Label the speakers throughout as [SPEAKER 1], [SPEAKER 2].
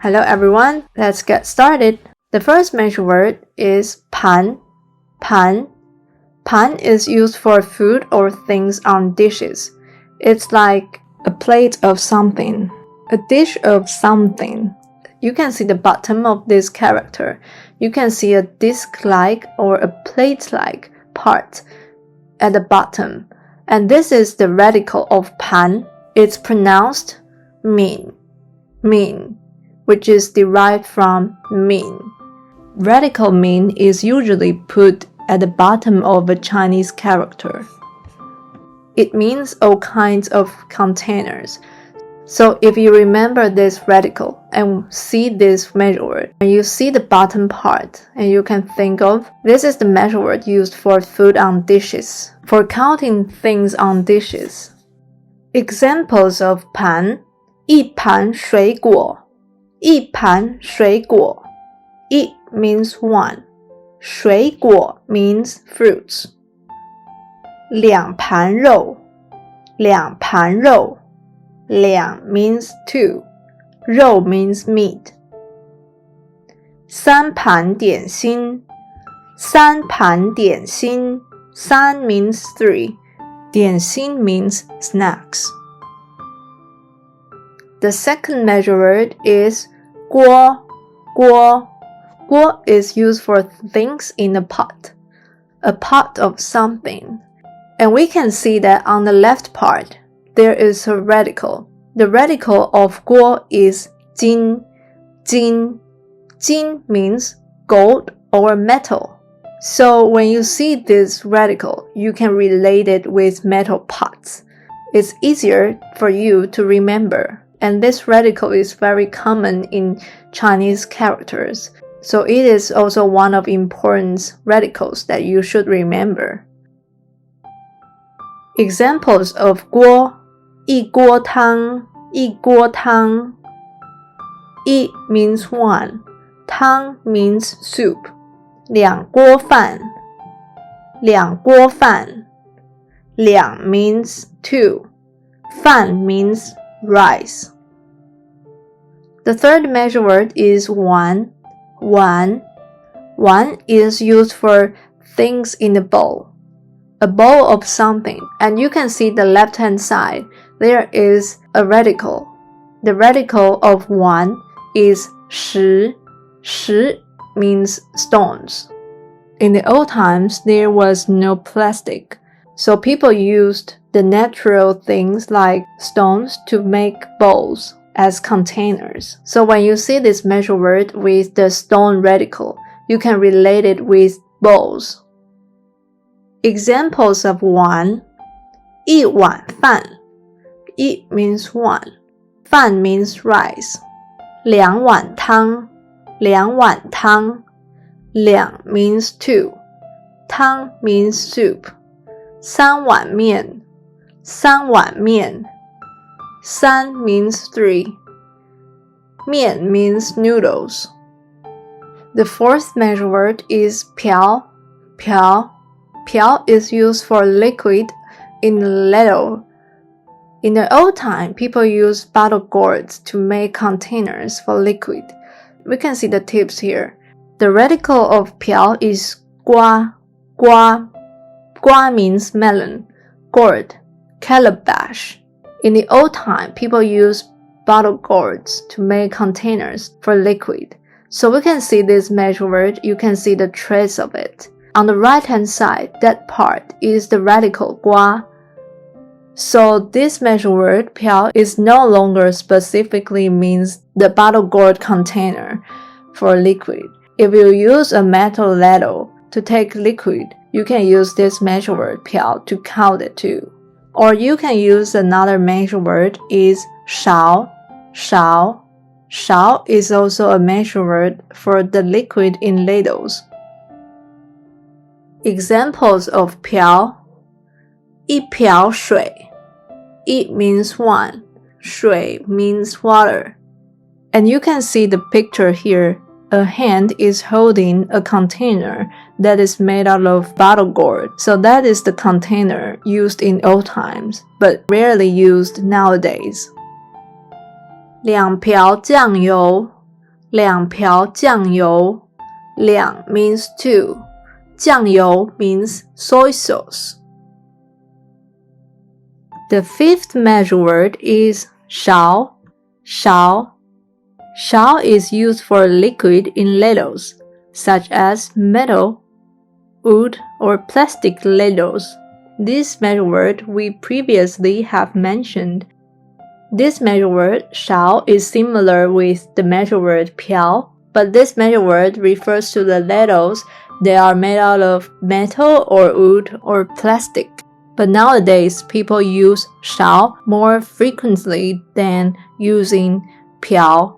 [SPEAKER 1] Hello everyone, let's get started. The first measure word is pán. Pán. Pán is used for food or things on dishes. It's like a plate of something, a dish of something. You can see the bottom of this character. You can see a disc-like or a plate-like part at the bottom. And this is the radical of pán. It's pronounced min, which is derived from min. Radical min is usually put at the bottom of a Chinese character. It means all kinds of containers. So if you remember this radical and see this measure word, when you see the bottom part, and you can think of, this is the measure word used for food on dishes, for counting things on dishes. Examples of 盘，一盘水果，一盘水果。一 means one. 水果 means fruits. 两盘肉，两盘肉。两 means two. 肉 means meat. 三盘点心，三盘点心。三 means three. 点心 means snacks. The second measure word is 锅，锅。锅 is used for things in a pot of something. And we can see that on the left part, there is a radical. The radical of 锅 is 金，金。金 means gold or metal. So when you see this radical, you can relate it with metal pots. It's easier for you to remember. And this radical is very common in Chinese characters. So it is also one of important radicals that you should remember. Examples of 锅，一锅汤，一锅汤。一 means one. 汤 means soup. 两锅饭，两锅饭。两 means two. 饭 means rice. The third measure word is 碗。碗 is used for things in a bowl of something. And you can see the left hand side, there is a radical. The radical of 碗 is 石. 石 means stones. In the old times, there was no plastic, so people used the natural things like stones to make bowls as containers. So when you see this measure word with the stone radical, you can relate it with bowls. Examples of 碗，一碗饭。一 means one. 饭 means rice. 两碗汤，两碗汤。两 means two. 汤 means soup. 三碗面，三碗面。三 means three. 面 means noodles. The fourth measure word is piáo. Piáo. Piáo is used for liquid in a ladle. In the old time, people used bottle gourds to make containers for liquid. We can see the tips here. The radical of piáo is 瓜，瓜。瓜 means melon, gourd, calabash. In the old time, people used bottle gourds to make containers for liquid. So we can see this measure word, you can see the trace of it. On the right hand side, that part is the radical 瓜. So this measure word, piáo, is no longer specifically means the bottle gourd container for liquid. If you use a metal ladle to take liquid, you can use this measure word, piáo, to count it too. Or you can use another measure word is 勺, 勺. 勺 is also a measure word for the liquid in ladles. Examples of 瓢，一瓢水。一 means one, 水 means water. And you can see the picture here. A hand is holding a container that is made out of bottle gourd. So that is the container used in old times, but rarely used nowadays. 2瓢酱油2瓢酱油2 means 2. 酱油 means soy sauce. The fifth measure word is 勺 勺. 勺 is used for liquid in ladles, such as metal, wood, or plastic ladles. This measure word we previously have mentioned. This measure word 勺 is similar with the measure word piáo, but this measure word refers to the ladles that are made out of metal or wood or plastic. But nowadays, people use 勺 more frequently than using piáo.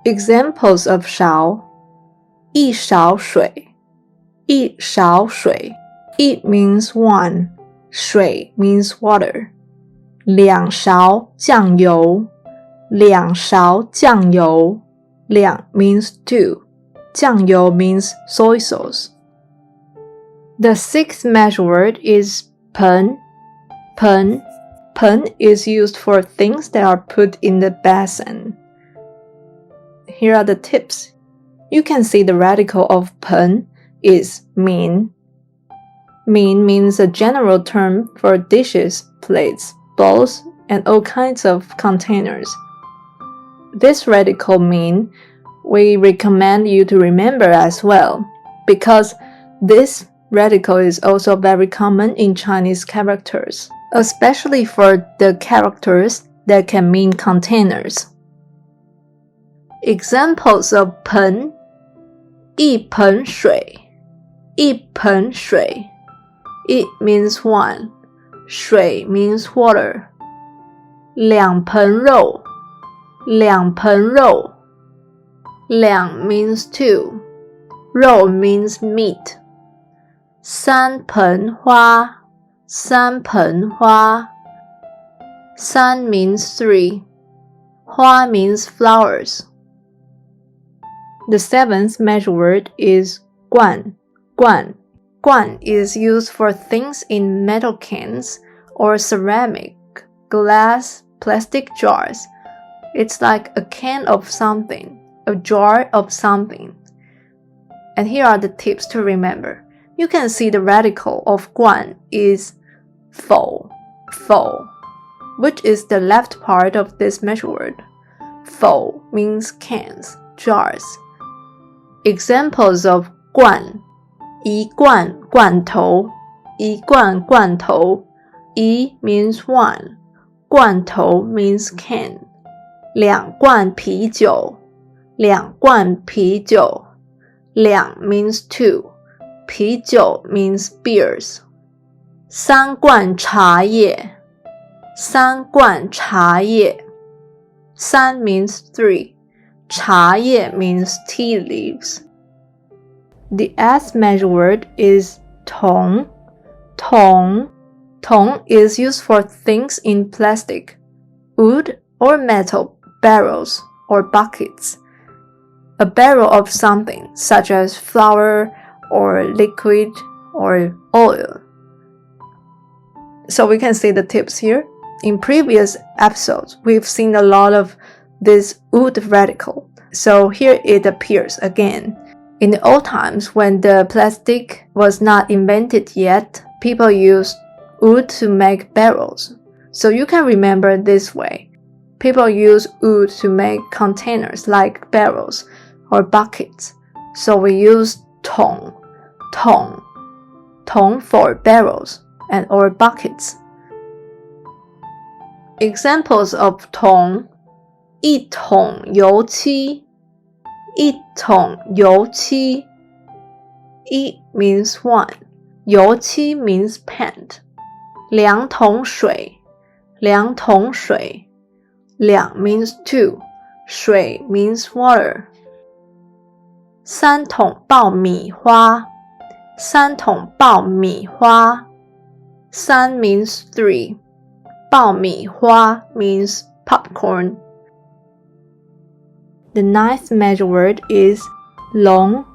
[SPEAKER 1] Examples of 勺一勺水一勺水 一 means 1, 水 means water. 2勺酱油2勺酱油2 means 2, 酱油 means soy sauce. The sixth measure word is 盆 盆 盆 is used for things that are put in the basin. Here are the tips. You can see the radical of 盆 is 名. 名 means a general term for dishes, plates, bowls, and all kinds of containers. This radical 名 we recommend you to remember as well, because this radical is also very common in Chinese characters, especially for the characters that can mean containers. Examples of 盆一盆水一盆水 It means 1, 水 means water. 两盆肉两盆肉两 means 2, 肉 means meat. 三盆花三盆花三 means 3, 花 means flowers. The seventh measure word is 罐 罐 罐 is used for things in metal cans or ceramic, glass, plastic jars. It's like a can of something, a jar of something. And here are the tips to remember. You can see the radical of 罐 is 否 否, which is the left part of this measure word. 否 means cans, jars. Examples of 罐一罐罐头一罐罐头一 means 1, 罐头 means can. 两罐啤酒两罐啤酒两 means 2, 啤酒 means beers. 三罐茶叶三罐茶叶三 means 3, 茶叶 means tea leaves. The eighth measure word is 铜 铜 铜 is used for things in plastic, wood, or metal barrels or buckets. A barrel of something such as flour or liquid or oil. So we can see the tips here. In previous episodes, we've seen a lot of this wood radical. So here it appears again. In the old times, when the plastic was not invented yet, people used wood to make barrels. So you can remember this way. People use wood to make containers like barrels or buckets. So we use 铜 铜 铜 for barrels and or buckets. Examples of 铜一桶油漆一桶油漆一 means 1, 油漆 means paint. 两桶水两桶水两 means 2, 水 means water. 三桶爆米花三桶爆米花三 means 3, 爆米花 means popcorn. The ninth measure word is long.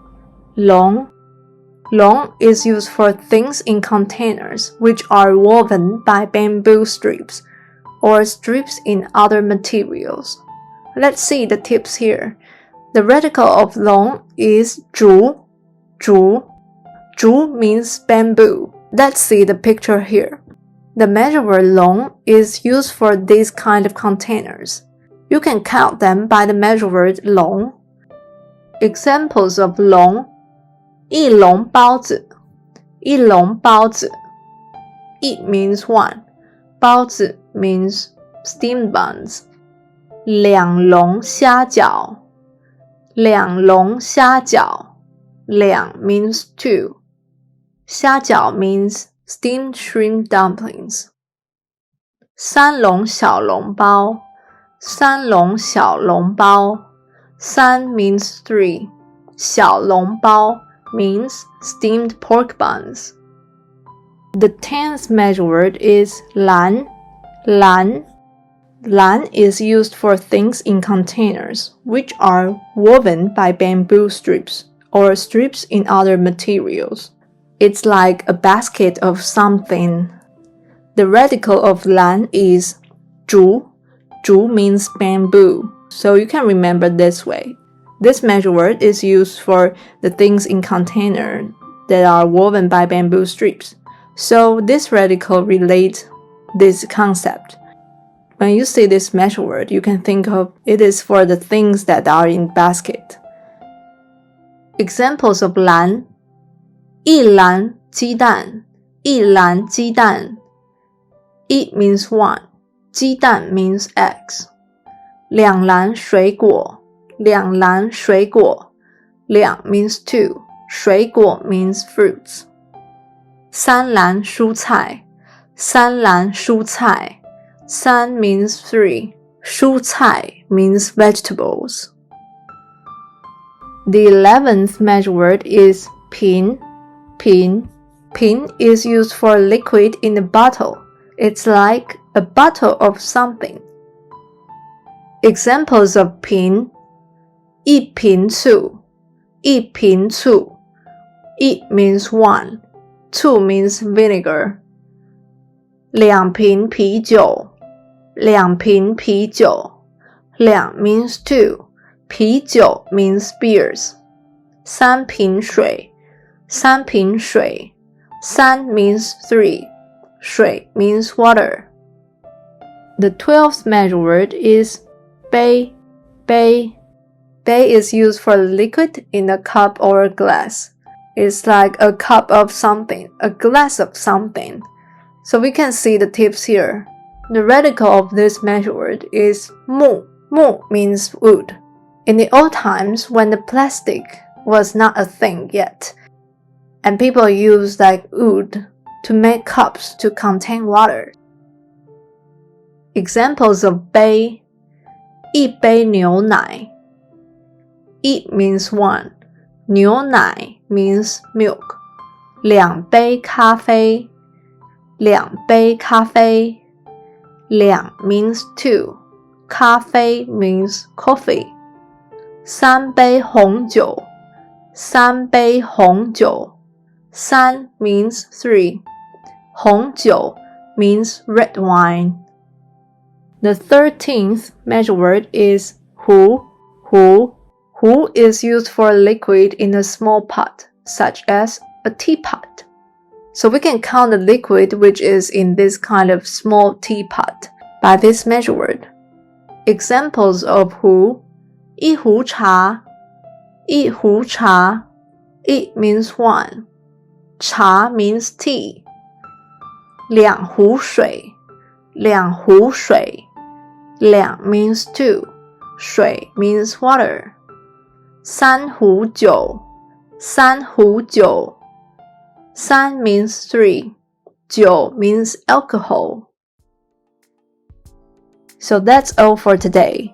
[SPEAKER 1] Long is used for things in containers which are woven by bamboo strips or strips in other materials. Let's see the tips here. The radical of long is 竹. 竹 means bamboo. Let's see the picture here. The measure word long is used for these kind of containers. You can count them by the measure word long. Examples of long: 一笼包子，一笼包子。一 means one, 包子 means steamed buns. 两笼虾饺，两笼虾饺。两 means two. 虾饺 means steamed shrimp dumplings. 三笼小笼包，三笼小笼包。三 means three. 小笼包 means steamed pork buns. The 10th measure word is 篮. Lan is used for things in containers, which are woven by bamboo strips or strips in other materials. It's like a basket of something. The radical of lan is 竹. 竹 means bamboo, so you can remember this way. This measure word is used for the things in container that are woven by bamboo strips. So this radical relates this concept. When you see this measure word, you can think of it is for the things that are in basket. Examples of 篮：一篮鸡蛋，一篮鸡蛋。一 means one, 鸡蛋 means eggs. 两篮水果，两篮水果。两 means two, 水果 means fruits. 三篮蔬菜，三篮蔬菜。三 means three, 蔬菜 means vegetables. The 11th measure word is 瓶。瓶is used for liquid in a bottle. It's like a bottle of something. Examples of 瓶：一瓶醋，一瓶醋。一 means one, two means vinegar. 两瓶啤酒，两瓶啤酒。两 means two, 啤酒 means beers. 三瓶水，三瓶水。三 means three, 水 means water. The 12th measure word is 杯。杯is used for liquid in a cup or a glass. It's like a cup of something, a glass of something. So we can see the tips here. The radical of this measure word is 木。木 means wood. In the old times, when the plastic was not a thing yet, and people used like wood to make cups to contain water. Examples of 杯：一杯牛奶。一 means one, 牛奶 means milk. 两杯咖啡，两杯咖啡。两 means two, 咖啡 means coffee. 三杯红酒，三杯红酒。三 means three, 红酒 means red wine. The 13th measure word is 壶。壶 is used for a liquid in a small pot, such as a teapot. So we can count the liquid which is in this kind of small teapot by this measure word. Examples of 壶：一壶茶，一壶茶。一 means one, 茶 means tea. 两壶水，两壶水。两 means two, 水 means water. 三壶酒，三壶酒。三 means three, 酒 means alcohol. So that's all for today.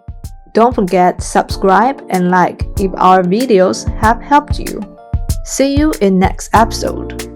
[SPEAKER 1] Don't forget to subscribe and like if our videos have helped you. See you in next episode.